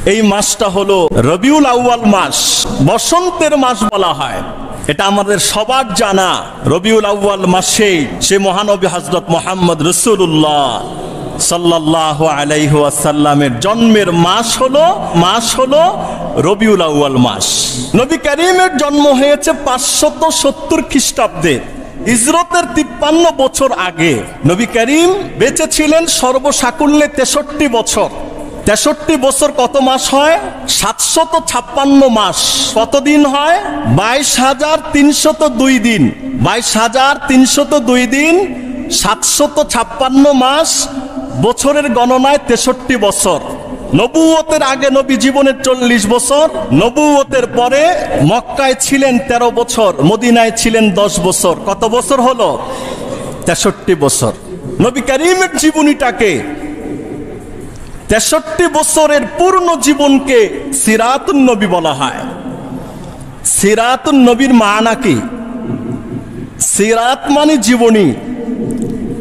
এই মাসটা হলো রবিউল আউয়াল মাস, বসন্তের মাস বলা হয়। এটা আমাদের সবার জানা। রবিউল আউয়াল মাসে সে মহানবী হযরত মুহাম্মদ রাসূলুল্লাহ সাল্লাল্লাহু আলাইহি ওয়াসাল্লামের জন্মের মাস হলো রবিউল আউয়াল মাস। নবী করিমের জন্ম হয়েছে 570 খ্রিস্টাব্দে, হিজরতের 53 বছর আগে। নবী করিম বেঁচে ছিলেন সর্বসাকুল্যে 63 বছর। 63 বছর কত মাস হয়? 756 মাস। কতদিন হয়? 22,302 দিন। 22,302 দিন, 756 মাস, বছরের গণনায় 63 বছর। নবুয়তের আগে নবী জীবনের 40 বছর, নবুয়তের পরে মক্কায় ছিলেন 13 বছর, মদিনায় ছিলেন 10 বছর। কত বছর হলো? 63 বছর। নবী করিমের জীবনীটাকে, 63 বছরের পূর্ণ জীবনকে সিরাতুন নবী বলা হয়। সিরাতুন নবীর মানা কি? সিরাত মানে জীবনী,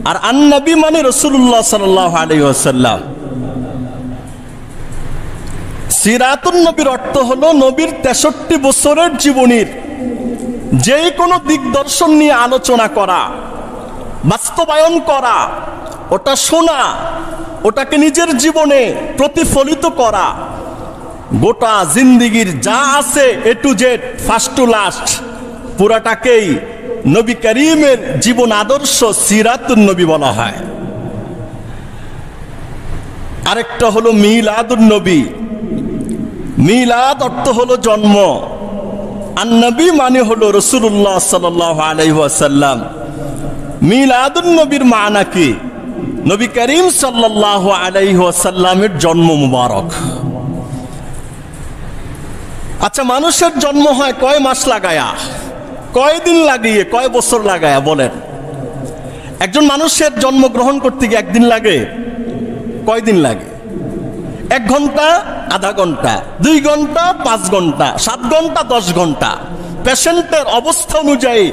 আর আন-নবী মানে রাসূলুল্লাহ সাল্লাল্লাহু আলাইহি ওয়াসাল্লাম। সিরাতুন নবীর অর্থ হলো নবীর 63 বছরের জীবনীর যে কোনো দিকদর্শন নিয়ে আলোচনা করা, বাস্তবায়ন করা, ওটা শোনা, ওটাকে নিজের জীবনে প্রতিফলিত করা। গোটা জিন্দেগির যা আছে A to Z, first to last, পুরাটাকেই নবী করিমের জীবন আদর্শ সিরাতুন নবী বলা হয়। আরেকটা হলো মিলাদুন নবী। মিলাদ অর্থ হলো জন্ম, আর নবী মানে হলো রাসূলুল্লাহ সাল্লাল্লাহু আলাইহি ওয়াসাল্লাম। মিলাদুন নবীর মানা কি? নবী করিম সাল্লাল্লাহু আলাইহি ওয়াসাল্লামের জন্ম মুবারক। আচ্ছা, মানুষের জন্ম হয় কয় মাস লাগায়া, কয় দিন লাগিয়ে, কয় বছর লাগায়া? বলেন। একজন মানুষের জন্ম গ্রহণ করতে গিয়ে একদিন লাগে? কয় দিন লাগে? 1 ঘন্টা, আধা ঘন্টা, 2 ঘন্টা, 5 ঘন্টা, 7 ঘন্টা, 10 ঘন্টা। পেশেন্টের অবস্থা অনুযায়ী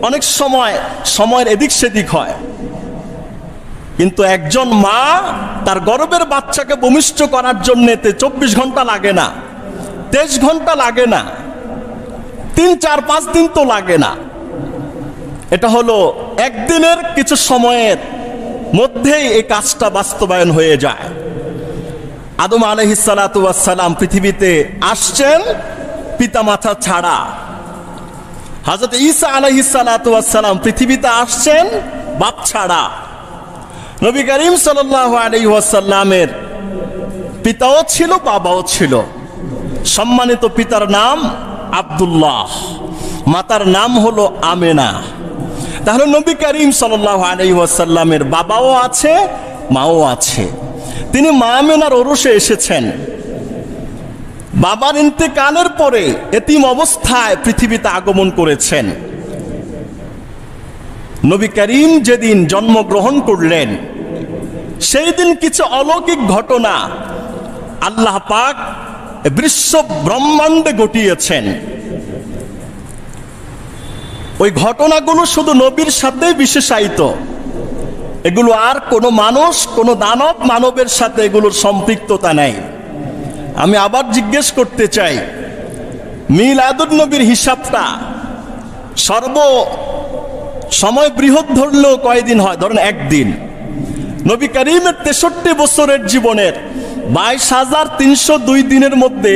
অনেক সময় সময়ের এদিক সেদিক হয়। কিন্তু একজন মা তার গর্ভের বাচ্চাকে ভূমিষ্ঠ করার জন্য 24 ঘন্টা লাগে না, 23 ঘন্টা লাগে না, 3, 4, 5 দিন তো লাগে না। এটা হলো একদিনের কিছু সময়ের মধ্যেই এই কাজটা বাস্তবায়ন হয়ে যায়। আদম আলাইহিস সালাতু ওয়াস সালাম পৃথিবীতে আসছেন পিতামাতা ছাড়া। হযরত ঈসা আলাইহিস সালাতু ওয়াস সালাম পৃথিবীতে আসছেন বাপ ছাড়া। নবী করিম সাল্লাল্লাহু আলাইহি ওয়াসাল্লামের পিতাও ছিল, বাবাও ছিল। সম্মানিত পিতার নাম আব্দুল্লাহ, মাতার নাম হলো আমেনা। তাহলে নবী করিম সাল্লাল্লাহু আলাইহি ওয়াসাল্লামের বাবাও আছে, মাও আছে। তিনি মা আমেনার ওরসে এসেছেন। বাবার ইন্তেকালের পরে এতিম অবস্থায় পৃথিবীতে আগমন করেছেন। নবী করিম যেদিন জন্মগ্রহণ করলেন সেই দিন কিছু অলৌকিক ঘটনা আল্লাহ পাক বিশ্ব ব্রহ্মাণ্ডে ঘটিয়েছেন। ওই ঘটনাগুলো শুধু নবীর সাথেই বিশেষায়িত। এগুলো আর কোনো মানুষ, কোনো দানব মানবের সাথে এগুলোর সম্পৃক্ততা নেই। আমি আবার জিজ্ঞেস করতে চাই, মিলাদুন নবীর হিসাবটা সময় বৃহৎ ধরলেও কয়দিন হয়? ধরেন 1 দিন। নবী করিমের 63 বছরের জীবনের 22,302 দিনের মধ্যে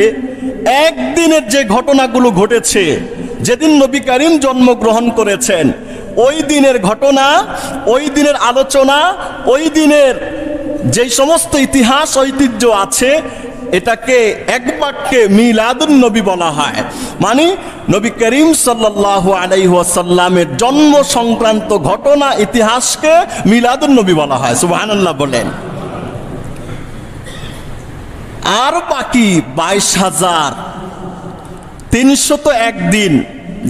একদিনের যে ঘটনাগুলো ঘটেছে, যেদিন নবী করিম জন্মগ্রহণ করেছেন, ওই দিনের ঘটনা, ওই দিনের আলোচনা, ওই দিনের যে সমস্ত ইতিহাস ঐতিহ্য আছে, এটাকে এক বাক্যে মিলাদুন নবী বলা হয়। মানে নবী করিম সাল্লাল্লাহু আলাইহি ওয়াসাল্লামের জন্ম সংক্রান্ত ঘটনা, ইতিহাসকে মিলাদুন নবী বলা হয়। সুবহানাল্লাহ বলেন। আর বাকি 22,301 দিন,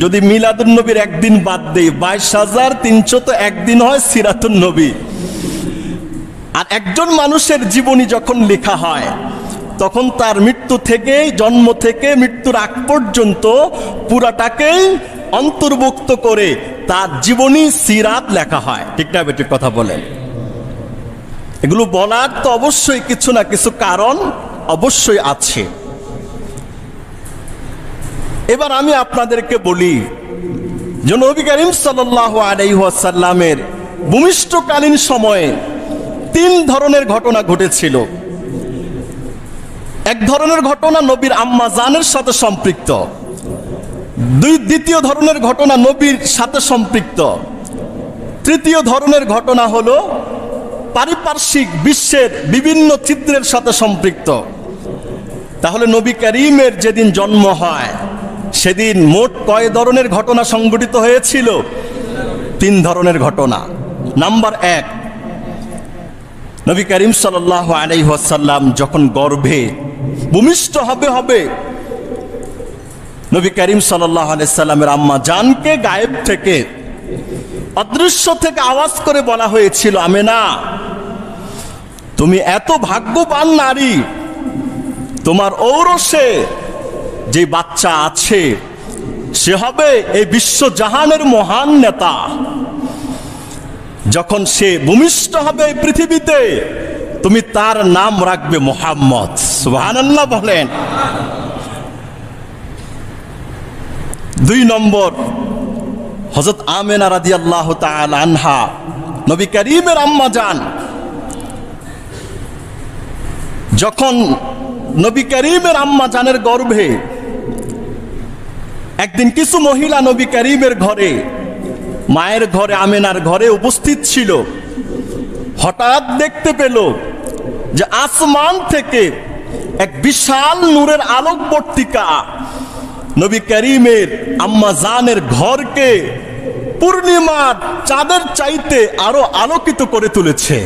যদি মিলাদুন নবীর একদিন বাদ দেই, 22,301 দিন হয় সিরাতুন নবী। আর একজন মানুষের জীবনী যখন লেখা হয় তখন তার মৃত্যু থেকে, জন্ম থেকে মৃত্যুর আগ পর্যন্ত পুরাটাকেই অন্তর্ভুক্ত করে তার জীবনী সিরাত লেখা হয়। ঠিক না বেঠিক কথা বলেন? এগুলো বলার তো অবশ্যই কিছু না কিছু কারণ অবশ্যই আছে। এবার আমি আপনাদেরকে বলি যে নবী করিম সাল্লাল্লাহু আলাইহি ওয়াসাল্লামের ভূমিষ্ঠকালীন সময়ে 3 ধরনের ঘটনা ঘটেছিল। এক ধরনের ঘটনা নবীর আম্মা জানের সাথে সম্পৃক্ত, দ্বিতীয় ধরনের ঘটনা নবীর সাথে সম্পৃক্ত, তৃতীয় ধরনের ঘটনা হলো পারিপার্শ্বিক বিশ্বের বিভিন্ন চিত্রের সাথে সম্পৃক্ত। তাহলে নবী করিমের যেদিন জন্ম হয় সেদিন মোট কয় ধরনের ঘটনা সংঘটিত হয়েছিল? 3 ধরনের ঘটনা। নাম্বার 1, নবী করিম সাল্লাল্লাহু আলাইহি ওয়াসাল্লাম যখন গর্ভে ভূমিষ্ঠ হবে নবী করিম সাল্লাল্লাহু আলাইহি সাল্লামের আম্মা জানকে গায়েব থেকে, অদৃশ্য থেকে আওয়াজ করে বলা হয়েছিল, আমেনা তুমি এত ভাগ্যবান নারী, তোমার ঔরসে যে বাচ্চা আছে সে হবে এই বিশ্বজাহানের মহান নেতা। যখন সে ভূমিষ্ঠ হবে এই পৃথিবীতে তুমি তার নাম রাখবে মুহাম্মদ। সুবহানাল্লাহ বলেন। 2 নম্বর, হযরত আমেনা রাদিয়াল্লাহু তাআলা আনহা নবী করিমের আম্মা জান, যখন নবী করিমের আম্মা জানের গর্ভে একদিন কিছু মহিলা নবী করিমের ঘরে, মায়ের ঘরে, আমেনার ঘরে উপস্থিত ছিল, হঠাৎ দেখতে পেল যে আসমান থেকে এক বিশাল নূরের আলোকবর্তিকা নবী করিমের আম্মা জানের ঘরকে পূর্ণিমার চাঁদের চাইতে আরো আলোকিত করে তুলেছে।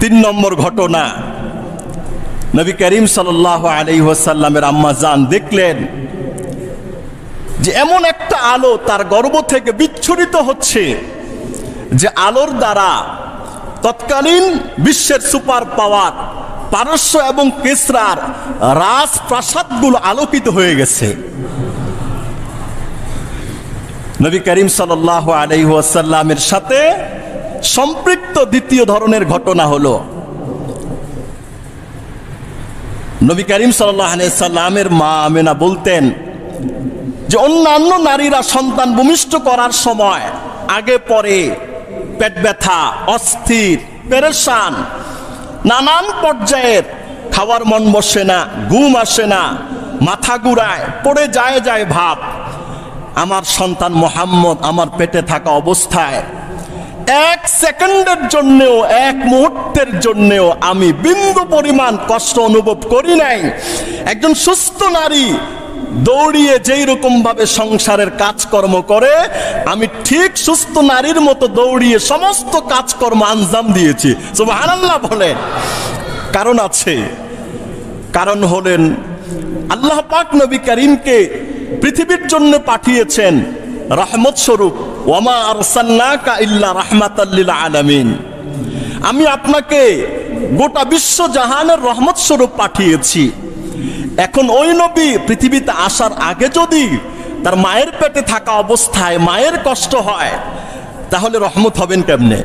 3 নম্বর ঘটনা, নবী করিম সাল্লাল্লাহু আলাইহি ওয়াসাল্লামের আম্মা জান দেখলেন যে এমন একটা আলো তার গর্ভ থেকে বিচ্ছুরিত হচ্ছে যে আলোর দ্বারা তৎকালীন বিশ্বের সুপার পাওয়ার পারস্য এবং কিসরার রাজপ্রাসাদগুলো আলোকিত হয়ে গেছে। নবী করিম সাল্লাল্লাহু আলাইহি ওয়াসাল্লামের সাথে সম্পৃক্ত দ্বিতীয় ধরনের ঘটনা হলো নবী করিম সাল্লাল্লাহু আলাইহি ওয়াসাল্লামের মা আমেনা বলতেন যে অন্যান্য নারীরা সন্তান ভূমিষ্ঠ করার সময় আগে পরে পেট ব্যথা, অস্থির, পেরেশান, নানান পর্যায়ের, খাওয়ার মন বসে না, ঘুম আসে না, মাথা ঘুরায়, পড়ে যায় ভাব। আমার সন্তান মুহাম্মদ আমার পেটে থাকা অবস্থায় 1 সেকেন্ডের জন্যেও, 1 মুহূর্তের জন্যেও আমি বিন্দু পরিমাণ কষ্ট অনুভব করি নাই। একজন সুস্থ নারী দৌড়িয়ে যেই রকম ভাবে সংসারের কাজকর্ম করে, আমি ঠিক সুস্থ নারীর মতো দৌড়িয়ে সমস্ত কাজকর্ম আঞ্জাম দিয়েছি। সুবহানাল্লাহ বলেন। কারণ আছে, কারণ হলেন আল্লাহ পাক নবী করিমকে পৃথিবীর জন্য পাঠিয়েছেন রহমত স্বরূপ। ওয়ামা আরসালনাকা ইল্লা রাহমাতাল লিল আলামিন, আমি আপনাকে গোটা বিশ্ব জাহানের রহমত স্বরূপ পাঠিয়েছি। এখন ওই নবী পৃথিবীতে আসার আগে যদি তার মায়ের পেটে থাকা অবস্থায় মায়ের কষ্ট হয় তাহলে রহমত হবেন কেমনে?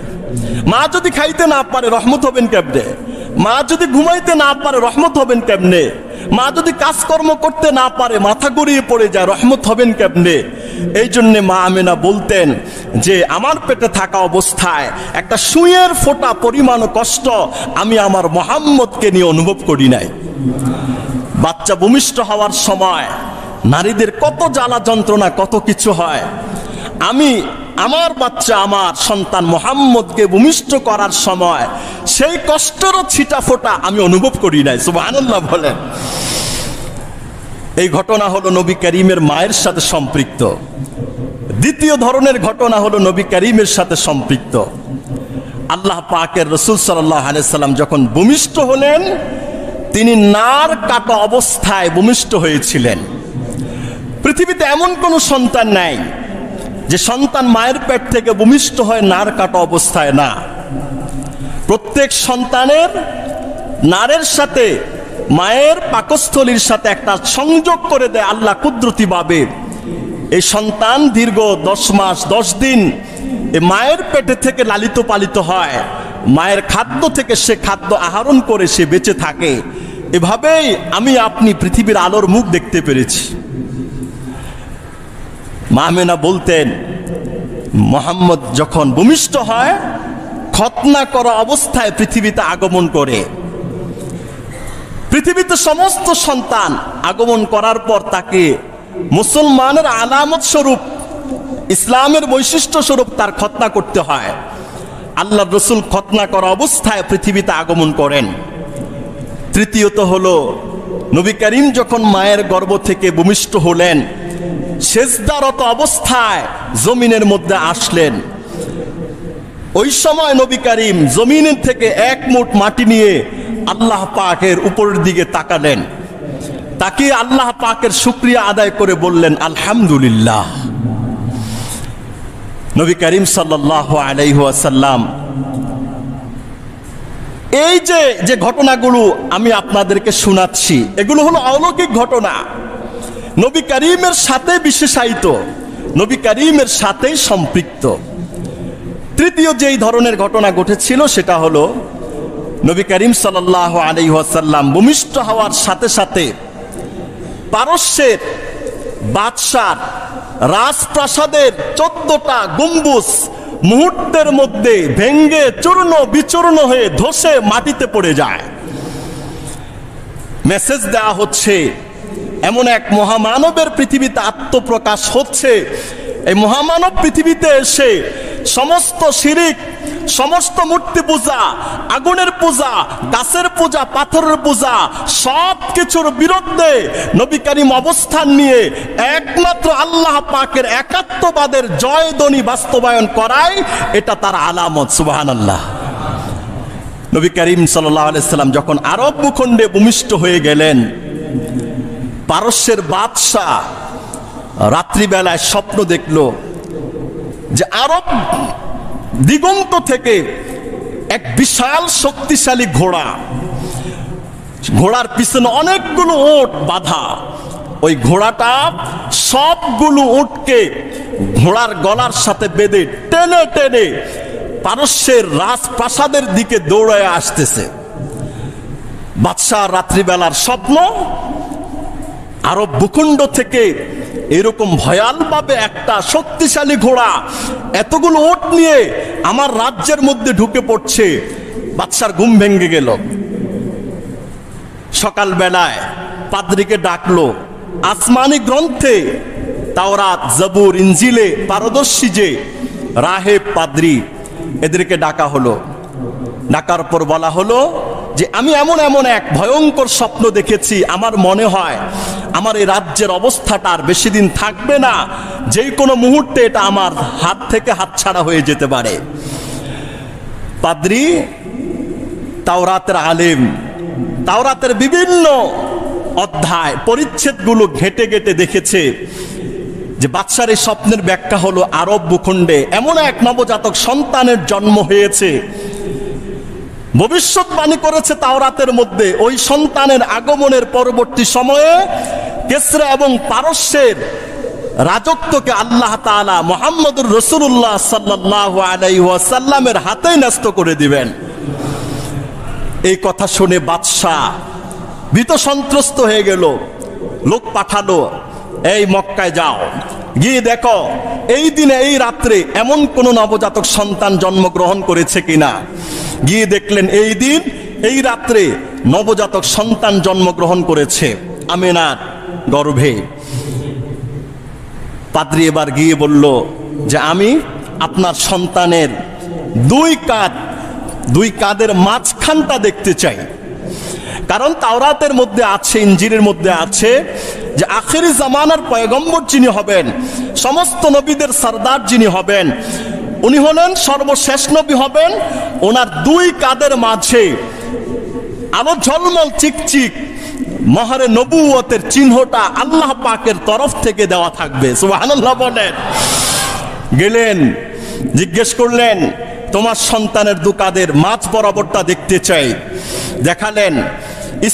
মা যদি খাইতে না পারে রহমত হবেন কেমনে? মা যদি ঘুমাইতে না পারে রহমত হবেন কেমনে? মা যদি কাজকর্ম করতে না পারে, মাথা গড়িয়ে পড়ে যায়, রহমত হবেন কেমনে? এই জন্য মা আমেনা বলতেন যে আমার পেটে থাকা অবস্থায় একটা সুইয়ের ফোঁটা পরিমাণ কষ্ট আমি আমার মুহাম্মদকে নিয়ে অনুভব করি নাই। বাচ্চা ভূমিষ্ঠ হওয়ার সময় নারীদের কত জ্বালা যন্ত্রণা, কত কিছু হয়। আমি আমার বাচ্চা, আমার সন্তান মুহাম্মদকে ভূমিষ্ঠ করার সময় সেই কষ্টেরও ছিটা ফোঁটা আমি অনুভব করি নাই। সুবহানাল্লাহ বলেন। এই ঘটনা হলো নবী করিমের মায়ের সাথে সম্পৃক্ত। দ্বিতীয় ধরনের ঘটনা হলো নবী করিমের সাথে সম্পৃক্ত। আল্লাহ পাকের রাসূল সাল্লাল্লাহু আলাইহি সাল্লাম যখন ভূমিষ্ঠ হলেন, তিনি নার কাটা অবস্থায় ভূমিষ্ঠ হয়েছিলেন। পৃথিবীতে এমন কোন সন্তান নাই যে সন্তান মায়ের পেট থেকে ভূমিষ্ঠ হয় নার কাটা অবস্থায় না। প্রত্যেক সন্তানের নারের সাথে, মায়ের পাকস্থলীর সাথে একটা সংযোগ করে দেয় আল্লাহ কুদরতি ভাবে। এই সন্তান দীর্ঘ 10 মাস 10 দিন এই মায়ের পেটে থেকে লালিত পালিত হয়। মায়ের খাদ্য থেকে সে খাদ্য আহরণ করে সে বেঁচে থাকে। এভাবেই আমি আপনি পৃথিবীর আলোর মুখ দেখতে পেরেছি। মা আমেনা বলতেন, মুহাম্মদ যখন ভূমিষ্ঠ হয় খতনা করা অবস্থায় পৃথিবীতে আগমন করে। পৃথিবীতে সমস্ত সন্তান আগমন করার পর তাকে মুসলমানের আলামত স্বরূপ, ইসলামের বৈশিষ্ট্য স্বরূপ তার খতনা করতে হয়। আল্লাহর রাসূল খতনা করা অবস্থায় পৃথিবীতে আগমন করেন। তৃতীয়ত হলো, নবী করিম যখন মায়ের গর্ভ থেকে ভূমিষ্ঠ হলেন সেজদারত অবস্থায় জমিনের মধ্যে আসলেন। ওই সময় নবী করিম জমিনের থেকে এক মুঠ মাটি নিয়ে আল্লাহ পাকের উপরের দিকে তাকালেন। তাকিয়ে আল্লাহ পাকের শুকরিয়া আদায় করে বললেন আলহামদুলিল্লাহ। নবী করিম সাল্লাল্লাহু আলাইহি ওয়াসাল্লাম এই যে ঘটনাগুলো আমি আপনাদেরকে শোনাচ্ছি, এগুলো হলো অলৌকিক ঘটনা, নবী করিমের সাথে বিশেষায়িত, নবী করিমের সাথেই সম্পৃক্ত। তৃতীয় যেই ধরনের ঘটনা ঘটেছিল সেটা হলো, নবী করিম সাল্লাল্লাহু আলাইহি ওয়াসাল্লাম ভূমিষ্ঠ হওয়ার সাথে সাথে পারস্যের বাদশার রাজপ্রাসাদের 14টা গম্বুজ মুহূর্তের মধ্যে ভেঙ্গে চূর্ণ বিচূর্ণ হয়ে ধসে মাটিতে পড়ে যায়। মেসেজ দেওয়া হচ্ছে এমন এক মহামানবের পৃথিবীতে আত্মপ্রকাশ হচ্ছে। এই মহামানব পৃথিবীতে এসে সমস্ত শিরিক, সমস্ত মূর্তি পূজা, আগুনের পূজা, গাছের পূজা, পাথরের পূজা সব কিছুর বিরুদ্ধে নবী করিম অবস্থান নিয়ে একমাত্র আল্লাহ পাকের একাত্মবাদের জয়ধ্বনি বাস্তবায়ন করায়, এটা তার আলামত। সুবহানাল্লাহ। নবী করিম সাল্লাল্লাহু আলাইহি সাল্লাম যখন আরব ভূখণ্ডে ভূমিষ্ঠ হয়ে গেলেন, পারস্যের বাদশাহ রাত্রিবেলায় স্বপ্ন দেখল যে আরব দিগন্ত থেকে এক বিশাল শক্তিশালী ঘোড়া, ঘোড়ার পিছনে অনেকগুলো উট বাঁধা, ওই ঘোড়াটা সবগুলো উটকে ঘোড়ার গলার সাথে বেঁধে টেনে টেনে পারস্যের রাজপ্রাসাদের দিকে দৌড়ায় আসতেছে। বাদশাহ রাত্রিবেলার স্বপ্ন, আরব ভূখণ্ড থেকে এরকম ভয়ালভাবে একটা শক্তিশালী ঘোড়া এতগুলো উট নিয়ে আমার রাজ্যের মধ্যে ঢুকে পড়ছে। বাদশার ঘুম ভেঙে গেল। সকালবেলায় পাদ্রীকে ডাকলো। আসমানি গ্রন্থে তাওরাত, জবুর, ইনজিলে পারদর্শী যে রাহেব, পাদ্রী, এদেরকে ডাকা হলো। ডাকার পর বলা হলো যে আমি এমন এক ভয়ঙ্কর স্বপ্ন দেখেছি, আমার মনে হয় আমার এই রাজ্যের অবস্থাটা আর বেশি দিন থাকবে না, যে কোনো মুহূর্তে এটা আমার হাত থেকে হাতছাড়া হয়ে যেতে পারে। পাদ্রী তাওরাতের আলেম, তাওরাতের বিভিন্ন অধ্যায় পরিচ্ছেদগুলো ঘেটে ঘেটে দেখেছে যে বাদশার এই স্বপ্নের ব্যাখ্যা হলো আরব ভূখণ্ডে এমন এক নবজাতক সন্তানের জন্ম হয়েছে। ভবিষ্যৎবাণী করেছে তাওরাতের মধ্যে ওই সন্তানের আগমনের পরবর্তী সময়ে কিসরা এবং পারস্যের রাজত্বকে আল্লাহ তাআলা মুহাম্মদুর রাসূলুল্লাহ সাল্লাল্লাহু আলাইহি ওয়াসাল্লামের হাতেই ন্যস্ত করে দিবেন। এই কথা শুনে বাদশাহ ভীত সন্ত্রস্ত হয়ে গেল। লোক পাঠালো, এই মক্কায় যাও, গিয়ে দেখো এই দিনে এই রাত্রে এমন কোন নবজাতক সন্তান জন্মগ্রহণ করেছে কিনা। গিয়ে দেখলেন এই দিন এই রাত্রে নবজাতক সন্তান জন্মগ্রহণ করেছে আমেনার গর্ভে। পাদ্রী এবার গিয়ে বলল যে আমি আপনার সন্তানের দুই কাঁধের মাঝখানটা দেখতে চাই। কারণ তাওরাতের মধ্যে আছে, ইনজিলের মধ্যে আছে যে আখিরি জামানার পয়গম্বর যিনি হবেন, সমস্ত নবীদের সরদার যিনি হবেন, উনি হলেন সর্বশেষ নবী হবেন। ওনার দুই কাঁধের মাঝে আলো ঝলমল চিকচিক মহারে নবুয়তের চিহ্নটা আল্লাহ পাকের তরফ থেকে দেওয়া থাকবে। সুবহানাল্লাহ বলেন। গেলেন, জিজ্ঞেস করলেন তোমার সন্তানের দু কাঁধের মাঝ বরাবরটা দেখতে চাই। দেখালেন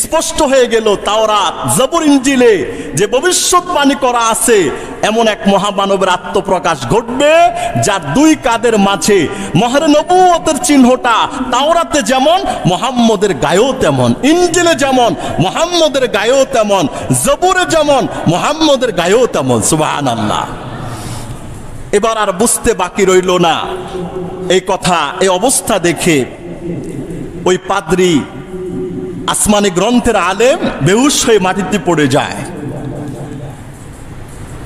স্পষ্ট হয়ে গেল তাওরাত, জবুর, ইনজিলে যে ভবিষ্যৎবাণী করা আছে এমন এক মহামানবের আত্মপ্রকাশ ঘটবে যার দুই কাদের মাঝে মোহরে নবুয়তের চিহ্নটা তাওরাতে যেমন মুহাম্মদের গায়েও তেমন, ইনজিলে যেমন মুহাম্মদের গায়েও তেমন, জবুরে যেমন মুহাম্মদের গায়েও তেমন। সুবহানাল্লাহ। এবার আর বুঝতে বাকি রইল না এই কথা। এই অবস্থা দেখে ওই পাদ্রী আসমানি গ্রন্থের আলেম বেহুশ হয়ে মাটিতে পড়ে যায়।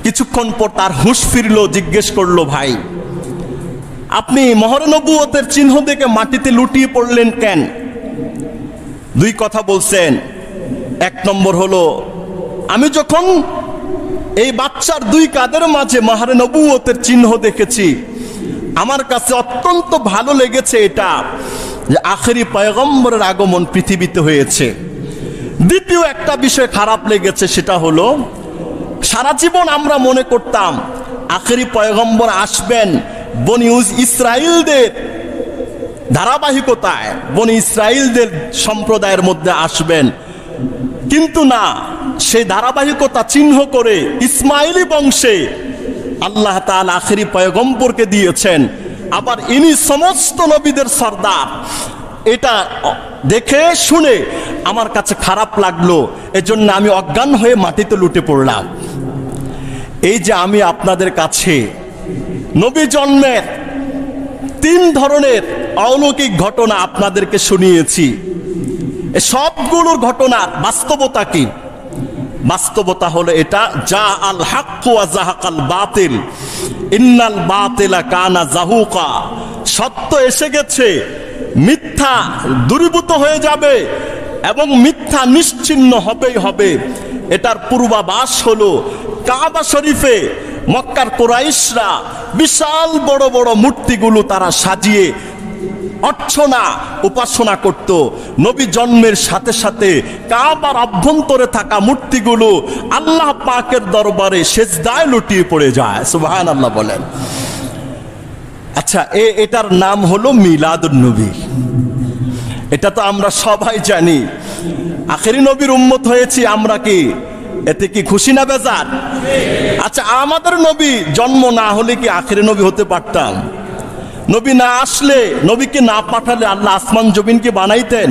কিছুক্ষণ পর তার হুঁশ ফিরল, জিজ্ঞেস করলো, ভাই আপনি মোহরে নবুয়তের চিহ্ন দেখে মাটিতে লুটিয়ে পড়লেন কেন? দুই কথা বলছেন। এক নম্বর হলো, আমি যখন এই বাচ্চার দুই কাদের মাঝে মোহরে নবুয়তের চিহ্ন দেখেছি, আমার কাছে অত্যন্ত ভালো লেগেছে এটা যে আখেরি পয়গম্বরের আগমন পৃথিবীতে হয়েছে। দ্বিতীয় একটা বিষয় খারাপ লেগেছে, সেটা হলো সারা জীবন আমরা মনে করতাম আখেরি পয়গম্বর আসবেন বনি ইসরাইলদের ধারাবাহিকতায়, বনি ইসরাইলদের সম্প্রদায়ের মধ্যে আসবেন, কিন্তু না, সেই ধারাবাহিকতা চিহ্ন করে ইসমাইলি বংশে আল্লাহ তাআলা আখেরি পয়গম্বরকে দিয়েছেন। আবার ইনি সমস্ত নবীদের সর্দার। এটা দেখে শুনে আমার কাছে খারাপ লাগলো, এজন্য আমি অজ্ঞান হয়ে মাটিতে লুটে পড়লাম। এই যে আমি আপনাদের কাছে নবী জন্মের 3 ধরনের অলৌকিক ঘটনা আপনাদেরকে শুনিয়েছি, সবগুলোর ঘটনার বাস্তবতা কি? বাস্তবতা হলো এটা, যা আল হাক্কু ওয়া যাহাকাল বাতিল ইন্নাল বাতিলা কানা যাহুকা। সত্য এসে গেছে, মিথ্যা দূরীভূত হয়ে যাবে এবং মিথ্যা নিশ্চিহ্ন হবেই হবে। এটার পূর্বাভাস হলো কাবা শরীফে মক্কার কুরাইশরা বিশাল বড় বড় মূর্তিগুলো তারা সাজিয়ে অর্চনা উপাসনা করত। নবী জন্মের সাথে সাথে কাবার অভ্যন্তরে থাকা মূর্তিগুলো আল্লাহ পাকের দরবারে সেজদায় লুটিয়ে পড়ে যায়। সুবহানাল্লাহ বলেন। আচ্ছা, এটার নাম হলো মিলাদুন নবী। এটা তো আমরা সবাই জানি। আখেরি নবীর উম্মত হয়েছি আমরা, কি এতে কি খুশি না বেজার? আচ্ছা, আমাদের নবী জন্ম না হলে কি আখেরি নবী হতে পারতাম? নবী না আসলে, নবীকে না পাঠালে আল্লাহ আসমান জমিনকে বানাইতেন?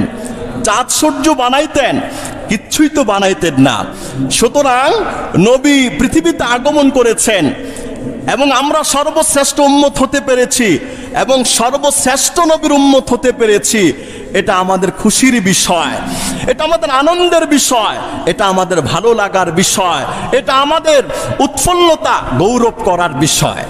চাঁদ সূর্য বানাইতেন? কিচ্ছুই তো বানাইতেন না। সুতরাং নবী পৃথিবীতে আগমন করেছেন এবং আমরা সর্বশ্রেষ্ঠ উম্মত হতে পেরেছি এবং সর্বশ্রেষ্ঠ নবীর উম্মত হতে পেরেছি। এটা আমাদের খুশির বিষয়, এটা আমাদের আনন্দের বিষয়, এটা আমাদের ভালো লাগার বিষয়, এটা আমাদের উৎফুল্লতা গৌরব করার বিষয়।